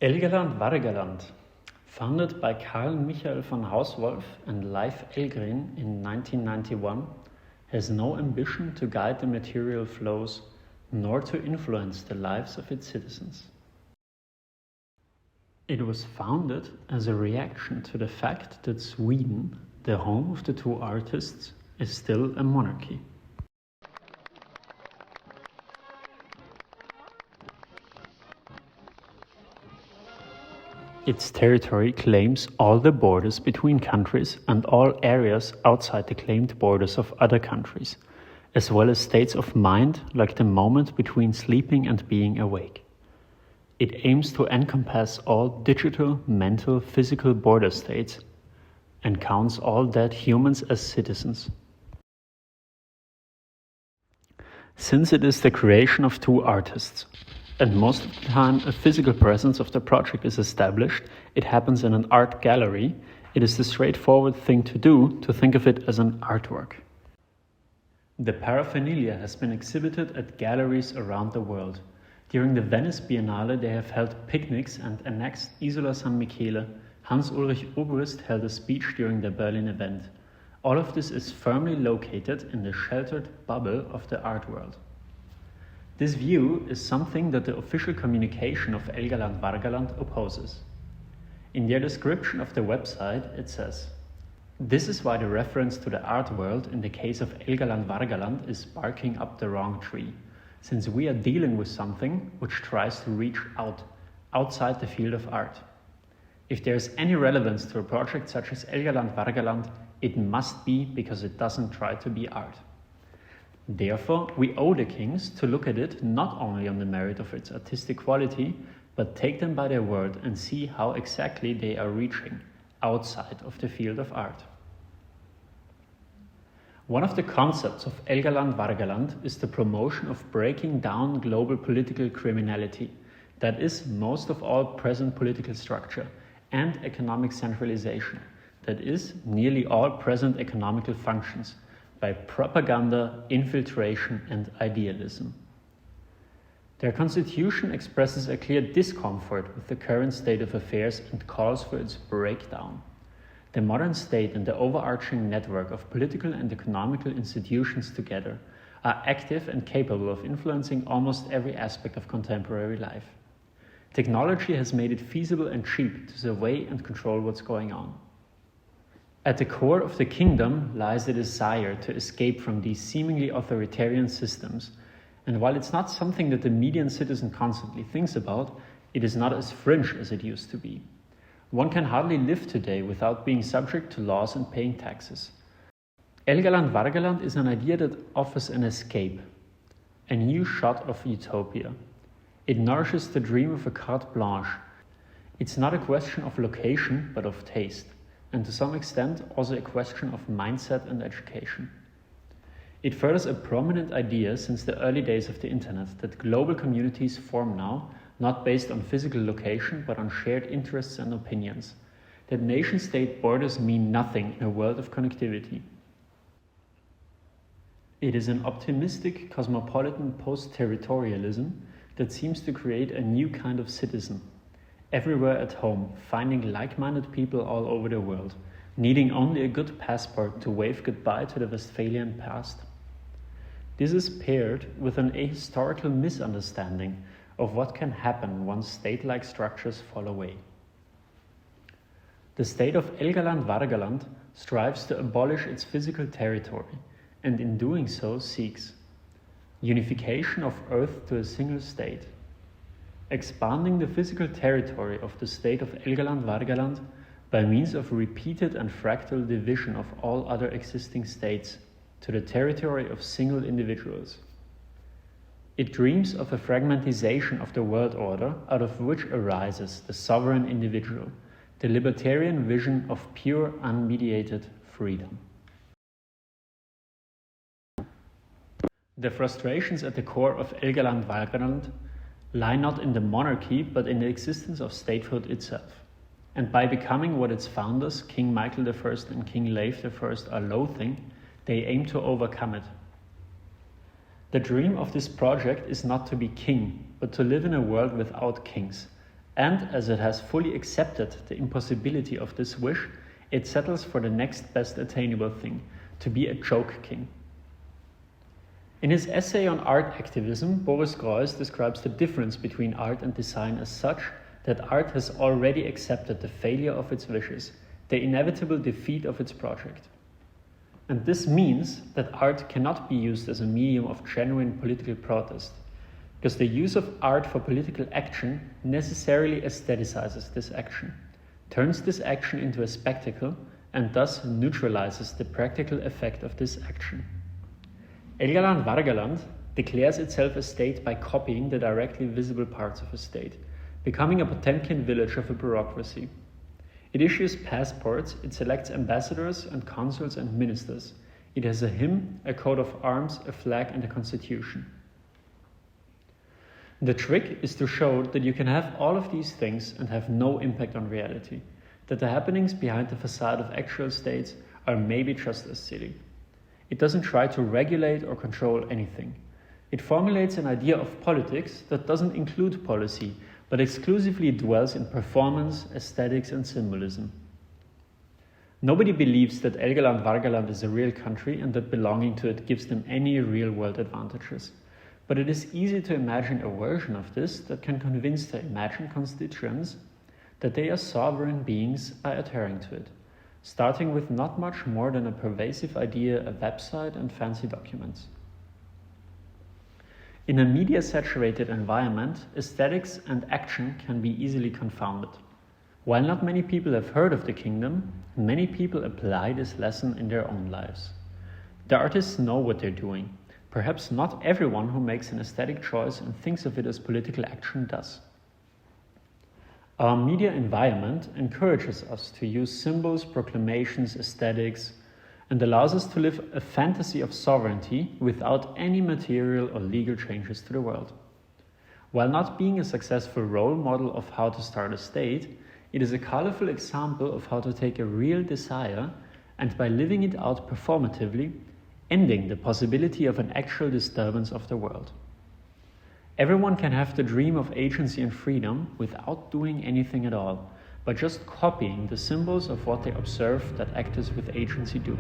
Elgaland Vargaland, founded by Carl Michael von Hauswolf and Leif Elgren in 1991, has no ambition to guide the material flows nor to influence the lives of its citizens. It was founded as a reaction to the fact that Sweden, the home of the two artists, is still a monarchy. Its territory claims all the borders between countries and all areas outside the claimed borders of other countries, as well as states of mind like the moment between sleeping and being awake. It aims to encompass all digital, mental, physical border states and counts all dead humans as citizens. Since it is the creation of two artists, and most of the time a physical presence of the project is established, it happens in an art gallery, it is the straightforward thing to do to think of it as an artwork. The paraphernalia has been exhibited at galleries around the world. During the Venice Biennale they have held picnics and annexed Isola San Michele. Hans-Ulrich Obrist held a speech during the Berlin event. All of this is firmly located in the sheltered bubble of the art world. This view is something that the official communication of elgaland Vargaland opposes. In their description of the website it says, "This is why the reference to the art world in the case of elgaland Vargaland is barking up the wrong tree, since we are dealing with something which tries to reach outside the field of art. If there is any relevance to a project such as elgaland Vargaland, it must be because it doesn't try to be art. Therefore, we owe the kings to look at it not only on the merit of its artistic quality, but take them by their word and see how exactly they are reaching outside of the field of art." One of the concepts of elgaland Vargaland is the promotion of breaking down global political criminality, that is, most of all present political structure, and economic centralization, that is, nearly all present economical functions, by propaganda, infiltration, and idealism. Their constitution expresses a clear discomfort with the current state of affairs and calls for its breakdown. The modern state and the overarching network of political and economical institutions together are active and capable of influencing almost every aspect of contemporary life. Technology has made it feasible and cheap to survey and control what's going on. At the core of the kingdom lies the desire to escape from these seemingly authoritarian systems, and while it's not something that the median citizen constantly thinks about, it is not as fringe as it used to be. One can hardly live today without being subject to laws and paying taxes. Elgaland Vargaland is an idea that offers an escape, a new shot of utopia. It nourishes the dream of a carte blanche. It's not a question of location, but of taste, and to some extent also a question of mindset and education. It furthers a prominent idea since the early days of the internet that global communities form now, not based on physical location, but on shared interests and opinions, that nation-state borders mean nothing in a world of connectivity. It is an optimistic, cosmopolitan post-territorialism that seems to create a new kind of citizen, everywhere at home, finding like-minded people all over the world, needing only a good passport to wave goodbye to the Westphalian past. This is paired with an ahistorical misunderstanding of what can happen once state-like structures fall away. The state of elgaland Vargaland strives to abolish its physical territory, and in doing so seeks unification of Earth to a single state, expanding the physical territory of the state of elgaland Vargaland by means of repeated and fractal division of all other existing states to the territory of single individuals. It dreams of a fragmentization of the world order out of which arises the sovereign individual, the libertarian vision of pure unmediated freedom. The frustrations at the core of elgaland Vargaland lie not in the monarchy, but in the existence of statehood itself. And by becoming what its founders, King Michael I and King Leif I, are loathing, they aim to overcome it. The dream of this project is not to be king, but to live in a world without kings, And as it has fully accepted the impossibility of this wish, it settles for the next best attainable thing, to be a joke king. In his essay on art activism, Boris Groiss describes the difference between art and design as such that art has already accepted the failure of its wishes, the inevitable defeat of its project. And this means that art cannot be used as a medium of genuine political protest, because the use of art for political action necessarily aestheticizes this action, turns this action into a spectacle, and thus neutralizes the practical effect of this action. Elgaland vargaland declares itself a state by copying the directly visible parts of a state, becoming a Potemkin village of a bureaucracy. It issues passports, it selects ambassadors and consuls and ministers. It has a hymn, a coat of arms, a flag and a constitution. The trick is to show that you can have all of these things and have no impact on reality, that the happenings behind the facade of actual states are maybe just as silly. It doesn't try to regulate or control anything. It formulates an idea of politics that doesn't include policy, but exclusively dwells in performance, aesthetics, and symbolism. Nobody believes that Elgaland Vargaland is a real country and that belonging to it gives them any real-world advantages. But it is easy to imagine a version of this that can convince the imagined constituents that they are sovereign beings by adhering to it, starting with not much more than a pervasive idea, a website, and fancy documents. In a media-saturated environment, aesthetics and action can be easily confounded. While not many people have heard of the kingdom, many people apply this lesson in their own lives. The artists know what they're doing. Perhaps not everyone who makes an aesthetic choice and thinks of it as political action does. Our media environment encourages us to use symbols, proclamations, aesthetics, and allows us to live a fantasy of sovereignty without any material or legal changes to the world. While not being a successful role model of how to start a state, it is a colorful example of how to take a real desire and by living it out performatively, ending the possibility of an actual disturbance of the world. Everyone can have the dream of agency and freedom without doing anything at all, by just copying the symbols of what they observe that actors with agency do.